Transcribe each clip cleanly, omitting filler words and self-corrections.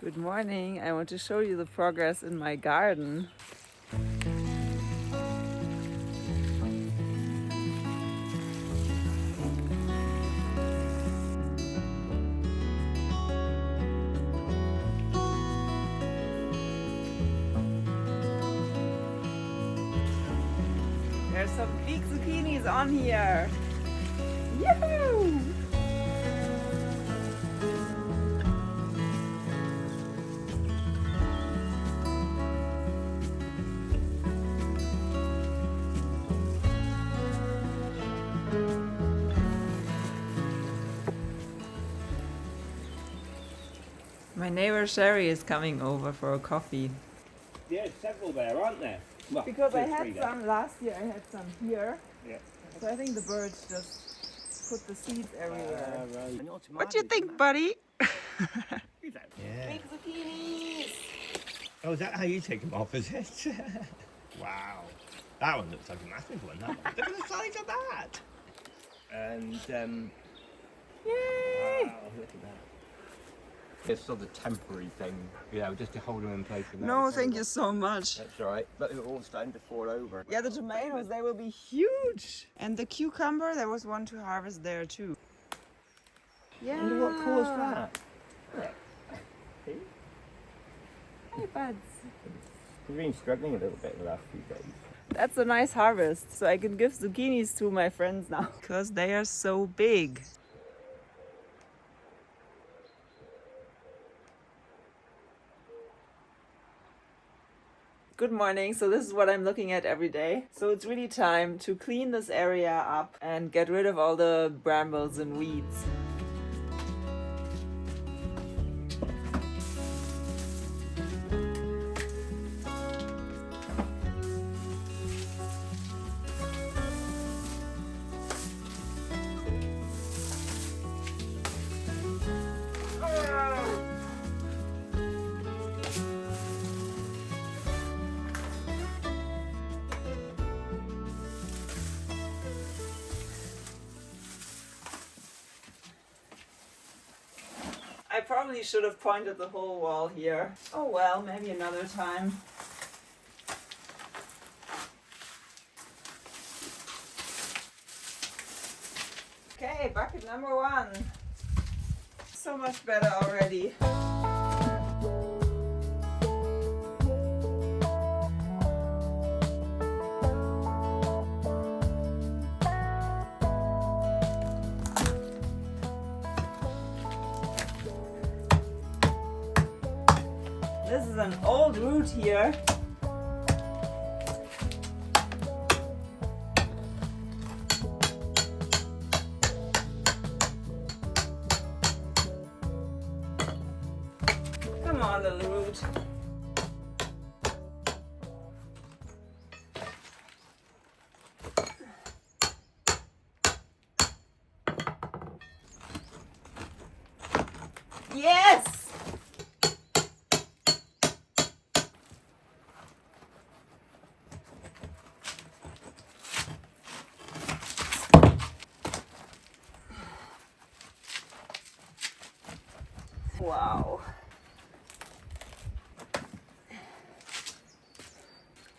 Good morning. I want to show you the progress in my garden. There's some big zucchinis on here. Yahoo! My neighbor Sherry is coming over for a coffee. Yeah, several there, aren't there? Well, Because I two or three had there. some last year, I had some here. Yeah. So I think the birds just put the seeds everywhere. Right. What do you think, buddy? Yeah. Big zucchinis! Oh, is that how you take them off, is it? Wow. That one looks like a massive one, that one. Look at the size of that! And, Yay! wow, look at that. It's sort of temporary thing, just to hold them in place. No, thank you so much. That's right. But they're all starting to fall over. Yeah, the tomatoes, they will be huge. And the cucumber, there was one to harvest there too. Yeah. I wonder what caused that. Hey, buds. We've been struggling a little bit the last few days. That's a nice harvest. So I can give zucchinis to my friends now. Because they are so big. Good morning. So this is what I'm looking at every day. So it's really time to clean this area up and get rid of all the brambles and weeds. I probably should have pointed the whole wall here. Oh well, maybe another time. Okay, bucket number 1. So much better already. This is an old root here. Come on, little root. Yes! Wow.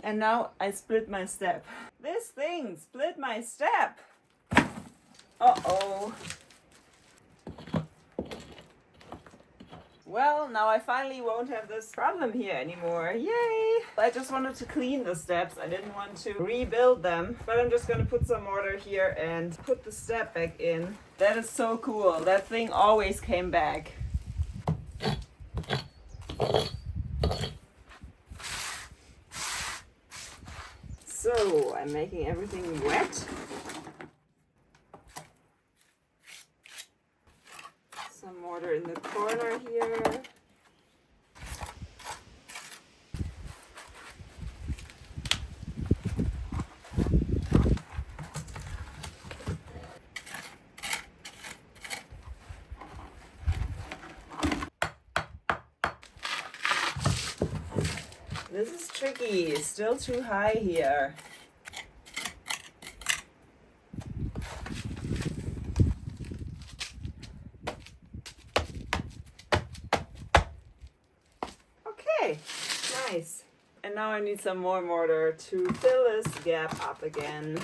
And now I split my step. This thing split my step. Uh-oh. Well, now I finally won't have this problem here anymore. Yay! I just wanted to clean the steps. I didn't want to rebuild them. But I'm just gonna put some mortar here and put the step back in. That is so cool. That thing always came back. So I'm making everything wet. Some mortar in the corner here. This is tricky. It's still too high here. Nice. And now I need some more mortar to fill this gap up again.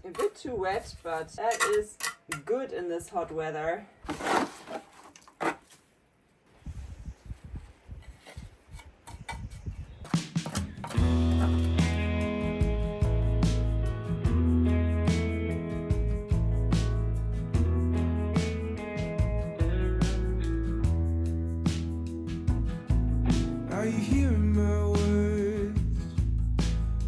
A bit too wet, but that is good in this hot weather. Are you hearing my words?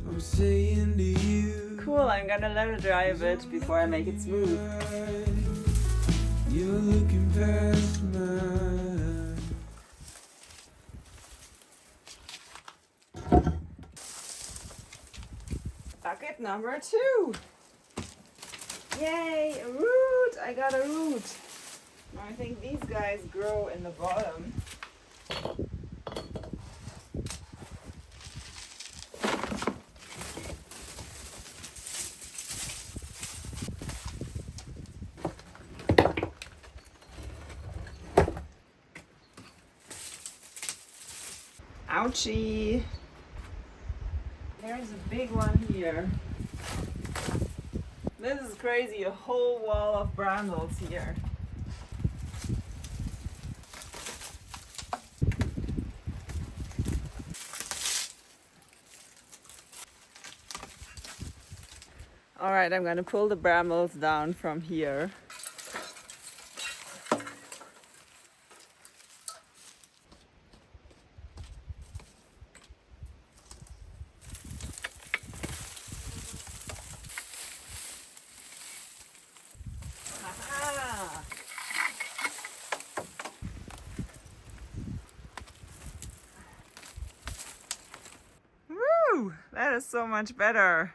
I'm saying to you. Cool, I'm gonna let it dry a bit before I make it smooth. You're looking past my. Bucket number 2. Yay, a root! I got a root. I think these guys grow in the bottom. Ouchie! There's a big one here. This is crazy, a whole wall of brambles here. Alright, I'm gonna pull the brambles down from here. Aha! Woo! That is so much better.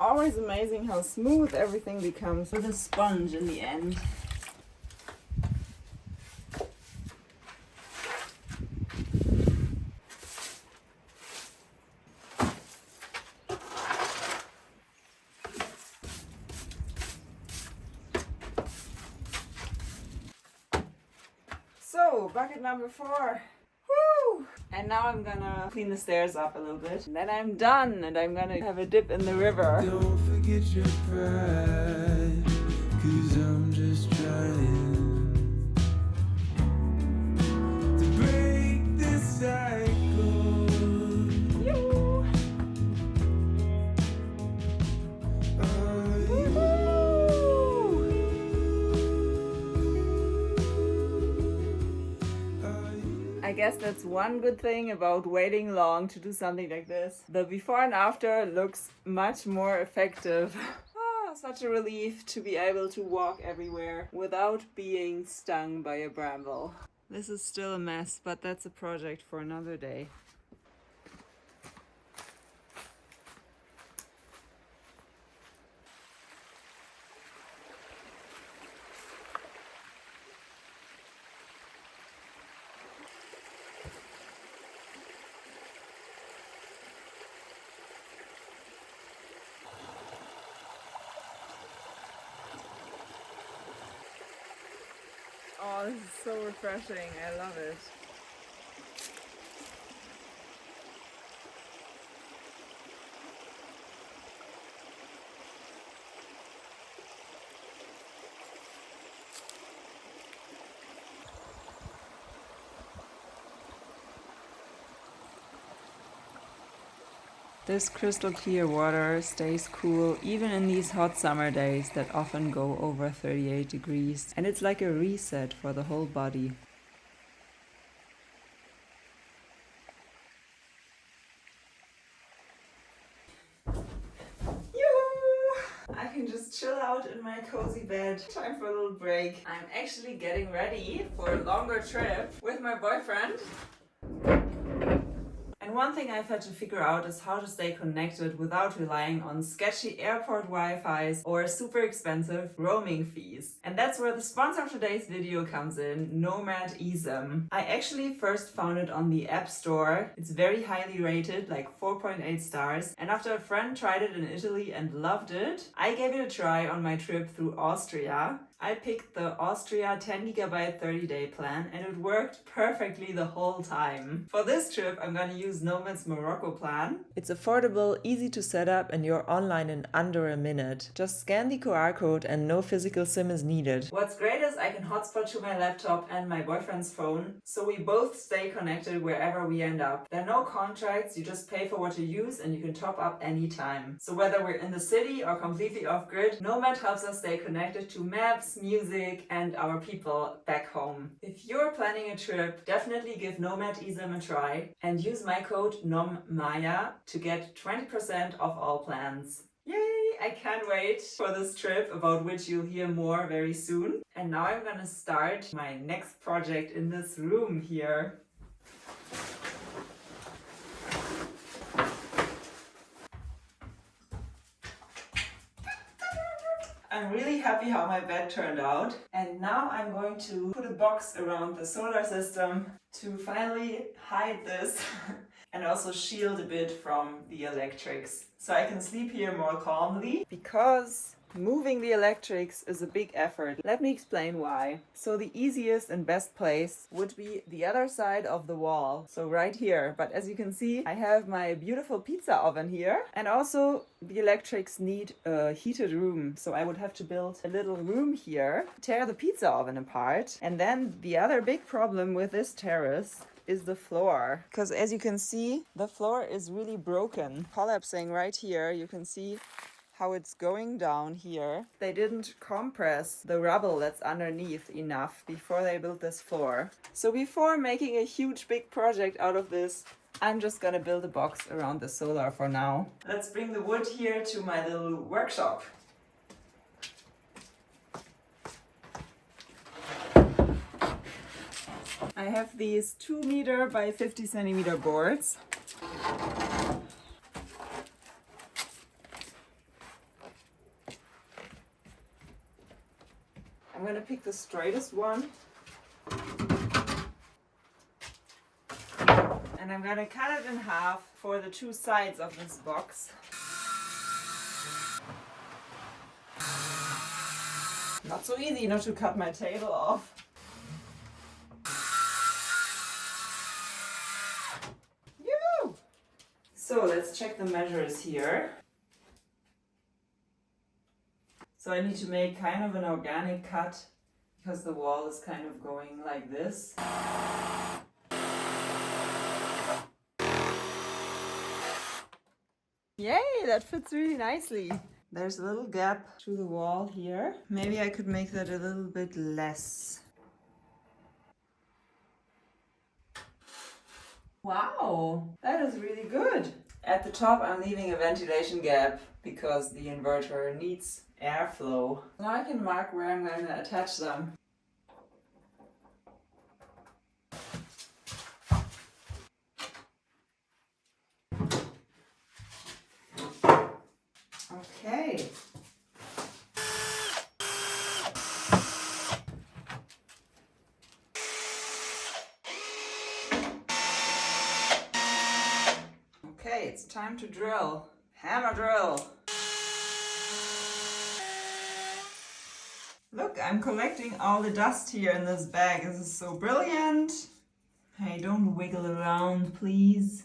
Always amazing how smooth everything becomes with a sponge in the end. So, bucket number 4. Woo! And now I'm gonna clean the stairs up a little bit. And then I'm done and I'm gonna have a dip in the river. Don't forget your pride, 'cause I'm just trying to break this cycle. Yoo! I guess that's one good thing about waiting long to do something like this. The before and after looks much more effective. Such a relief to be able to walk everywhere without being stung by a bramble. This is still a mess, but that's a project for another day. Oh, this is so refreshing. I love it. This crystal clear water stays cool even in these hot summer days that often go over 38 degrees, and it's like a reset for the whole body. Yoo-hoo! I can just chill out in my cozy bed. Time for a little break. I'm actually getting ready for a longer trip with my boyfriend. And And one thing I've had to figure out is how to stay connected without relying on sketchy airport Wi-Fis or super expensive roaming fees. And that's where the sponsor of today's video comes in, Nomad Easem. I actually first found it on the App Store. It's very highly rated, like 4.8 stars. And after a friend tried it in Italy and loved it, I gave it a try on my trip through Austria. I picked the Austria 10GB 30-day plan and it worked perfectly the whole time. For this trip, I'm gonna use Nomad's Morocco plan. It's affordable, easy to set up, and you're online in under a minute. Just scan the QR code and no physical SIM is needed. What's great is I can hotspot to my laptop and my boyfriend's phone, so we both stay connected wherever we end up. There are no contracts, you just pay for what you use and you can top up anytime. So whether we're in the city or completely off-grid, Nomad helps us stay connected to maps, music, and our people back home. If you're planning a trip, definitely give Nomad Easem a try and use my code NOMMAYA to get 20% off all plans. Yay! I can't wait for this trip, about which you'll hear more very soon. And now I'm gonna start my next project in this room here. I'm really happy how my bed turned out, and now I'm going to put a box around the solar system to finally hide this and also shield a bit from the electrics, so I can sleep here more calmly, because moving the electrics is a big effort. Let me explain why. So the easiest and best place would be the other side of the wall, so right here. But as you can see, I have my beautiful pizza oven here, and also the electrics need a heated room. So I would have to build a little room here, tear the pizza oven apart. And then the other big problem with this terrace is the floor, because as you can see, the floor is really broken, collapsing right here. You can see how it's going down here. They didn't compress the rubble that's underneath enough before they built this floor. So before making a huge big project out of this, I'm just gonna build a box around the solar for now. Let's bring the wood here to my little workshop. I have these 2 by 50 cm boards. I'm gonna pick the straightest one. And I'm gonna cut it in half for the two sides of this box. Not so easy not to cut my table off. Yoo! So let's check the measures here. So I need to make kind of an organic cut because the wall is kind of going like this. Yay, that fits really nicely. There's a little gap to the wall here. Maybe I could make that a little bit less. Wow, that is really good. At the top I'm leaving a ventilation gap because the inverter needs airflow. Now I can mark where I'm going to attach them. Okay. Okay, it's time to drill. Hammer drill. Look, I'm collecting all the dust here in this bag. This is so brilliant. Hey, don't wiggle around, please.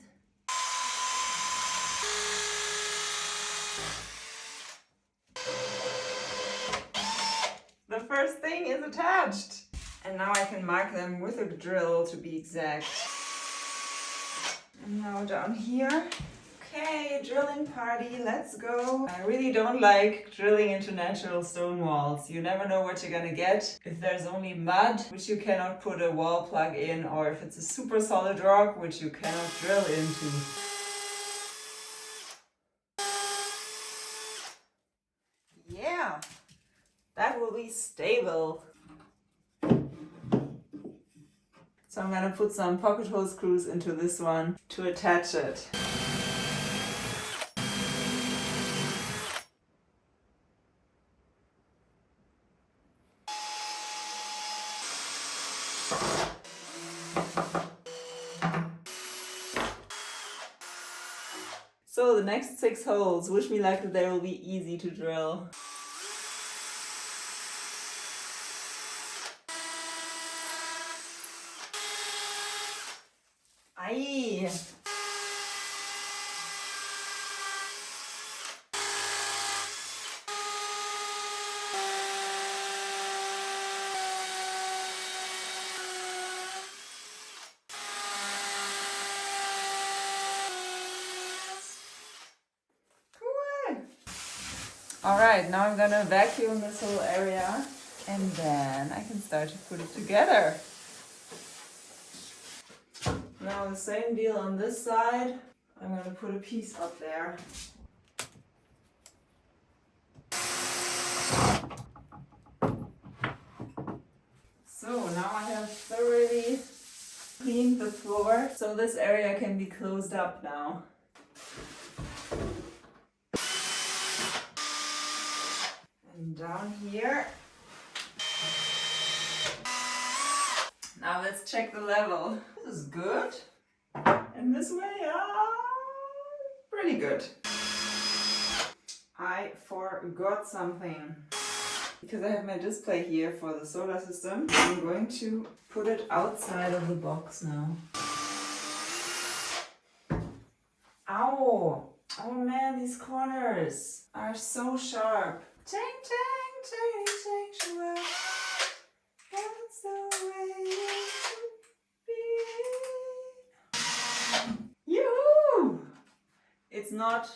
The first thing is attached. And now I can mark them with a drill to be exact. And now down here. Okay, drilling party, let's go. I really don't like drilling into natural stone walls. You never know what you're gonna get. If there's only mud, which you cannot put a wall plug in, or if it's a super solid rock, which you cannot drill into. Yeah, that will be stable. So I'm gonna put some pocket hole screws into this one to attach it. So the next 6 holes, wish me luck that they will be easy to drill. Aye. Alright, now I'm gonna vacuum this whole area and then I can start to put it together. Now the same deal on this side. I'm gonna put a piece up there. So now I have thoroughly cleaned the floor, so this area can be closed up now. And down here. Now let's check the level. This is good. And this way, pretty good. I forgot something. Because I have my display here for the solar system, I'm going to put it outside of the box now. Ow! Oh man, these corners are so sharp. Ching, ching, ching, ching, ching. That's the way it should be. Yoo-hoo! It's not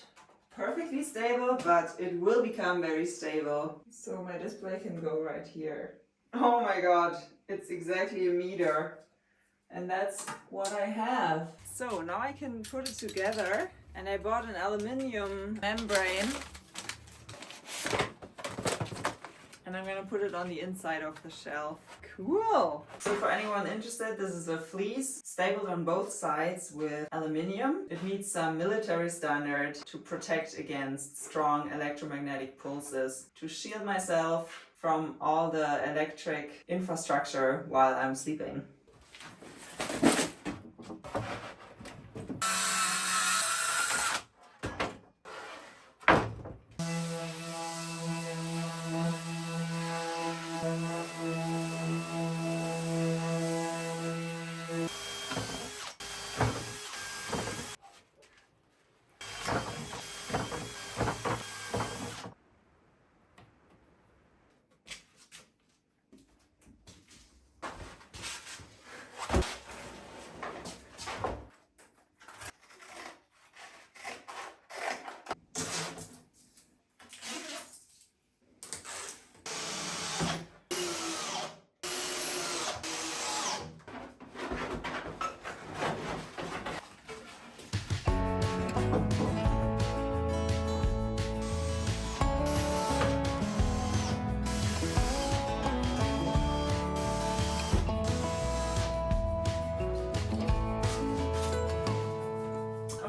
perfectly stable, but it will become very stable. So my display can go right here. Oh my god, it's exactly a meter. And that's what I have. So now I can put it together. And I bought an aluminium membrane. And I'm gonna put it on the inside of the shelf. Cool! So for anyone interested, this is a fleece stapled on both sides with aluminium. It meets some military standard to protect against strong electromagnetic pulses, to shield myself from all the electric infrastructure while I'm sleeping.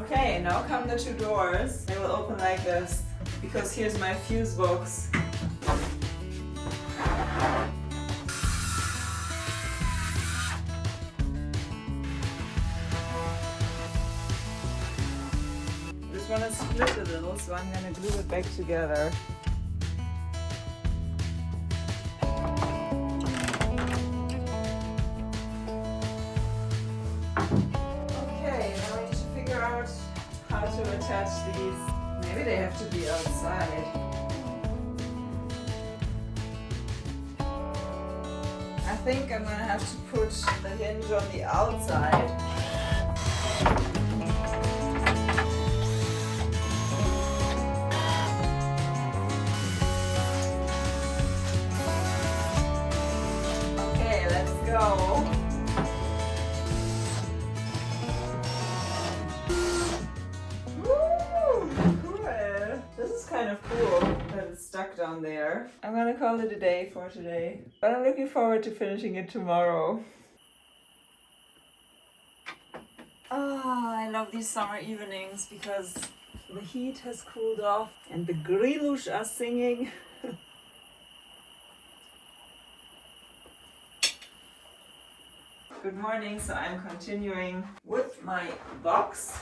Okay, now come the 2 doors. They will open like this, because here's my fuse box. This one is split a little, so I'm gonna glue it back together. How to attach these. Maybe they have to be outside. I think I'm gonna have to put the hinge on the outside. Okay, let's go. Kind of cool that it's stuck down there. I'm gonna call it a day for today, but I'm looking forward to finishing it tomorrow. of these summer evenings because the heat has cooled off and the grillush are singing. Good morning, so I'm continuing with my box.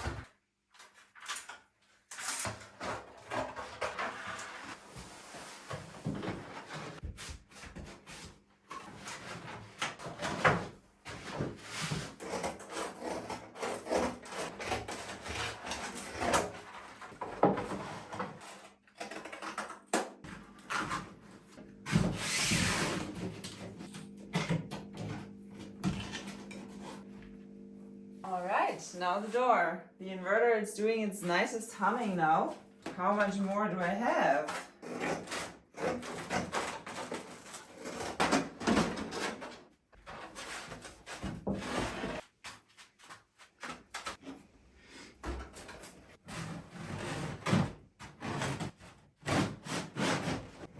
Alright, now the door. The inverter is doing its nicest humming now. How much more do I have?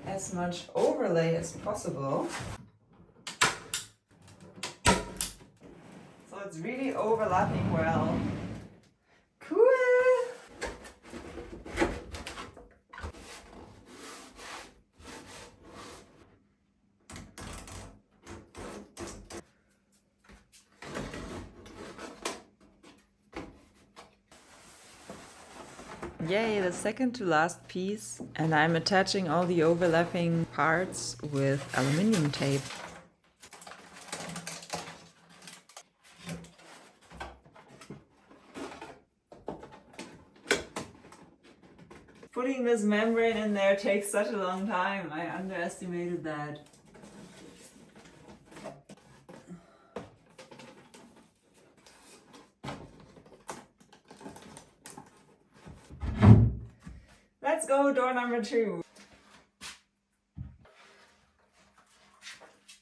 As much overlay as possible. So it's really overlapping well. Cool! Yay, the second to last piece. And I'm attaching all the overlapping parts with aluminum tape. Putting this membrane in there takes such a long time. I underestimated that. Let's go, door number 2.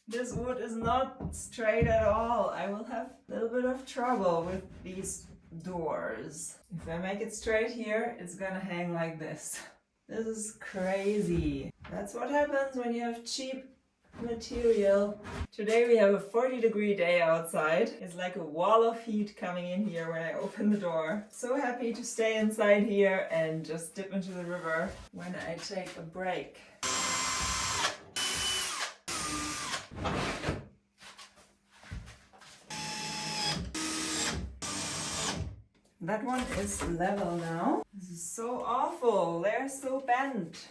This wood is not straight at all. I will have a little bit of trouble with these doors. If I make it straight here, it's gonna hang like this. This is crazy. That's what happens when you have cheap material. Today we have a 40-degree day outside. It's like a wall of heat coming in here when I open the door. So happy to stay inside here and just dip into the river when I take a break. That one is level now. This is so awful. They're so bent.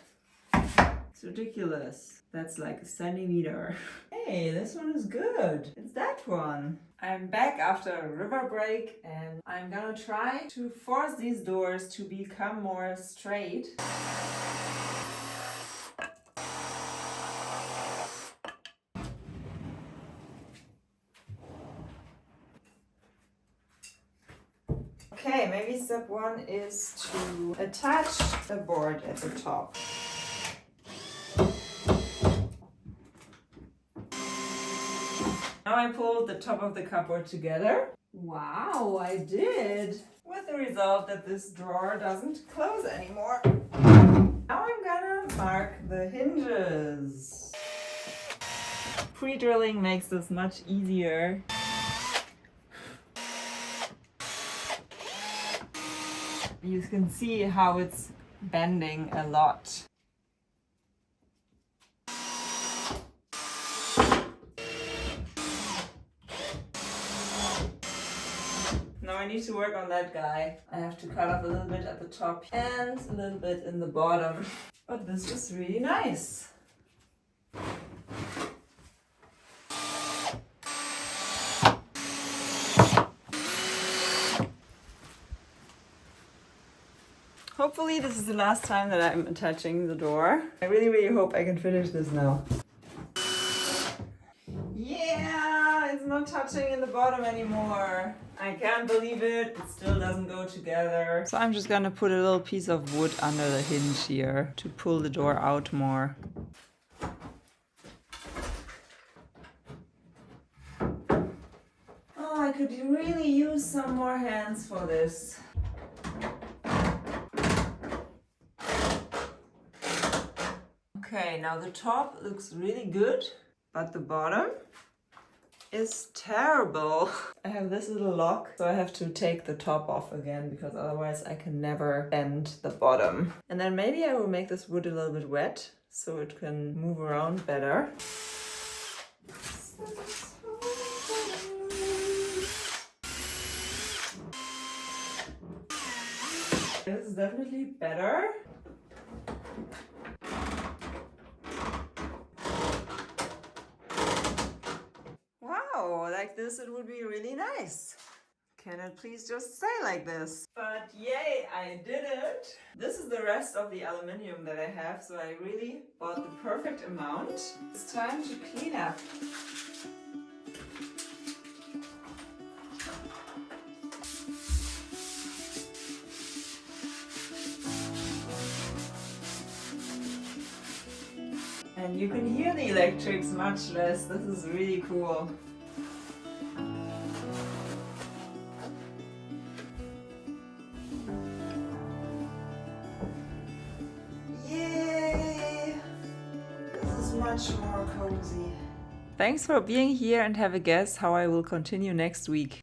It's ridiculous. That's like a centimeter. Hey, this one is good. It's that one. I'm back after a river break and I'm gonna try to force these doors to become more straight. Okay, maybe step 1 is to attach the board at the top. Now I pulled the top of the cupboard together. Wow, I did! With the result that this drawer doesn't close anymore. Now I'm gonna mark the hinges. Pre-drilling makes this much easier. You can see how it's bending a lot. Now I need to work on that guy. I have to cut off a little bit at the top and a little bit in the bottom. But this is really nice. Hopefully this is the last time that I'm attaching the door. I really hope I can finish this now. Yeah, it's not touching in the bottom anymore. I can't believe it. It still doesn't go together. So I'm just gonna put a little piece of wood under the hinge here to pull the door out more. Oh, I could really use some more hands for this. Okay, now the top looks really good, but the bottom, is terrible. I have this little lock, so I have to take the top off again because otherwise I can never bend the bottom. And then maybe I will make this wood a little bit wet so it can move around better. This is definitely better. Wow, like this it would be really nice. Can it please just stay like this? But yay, I did it! This is the rest of the aluminium that I have, so I really bought the perfect amount. It's time to clean up. And you can hear the electrics much less. This is really cool. Yay! This is much more cozy. Thanks for being here and have a guess how I will continue next week.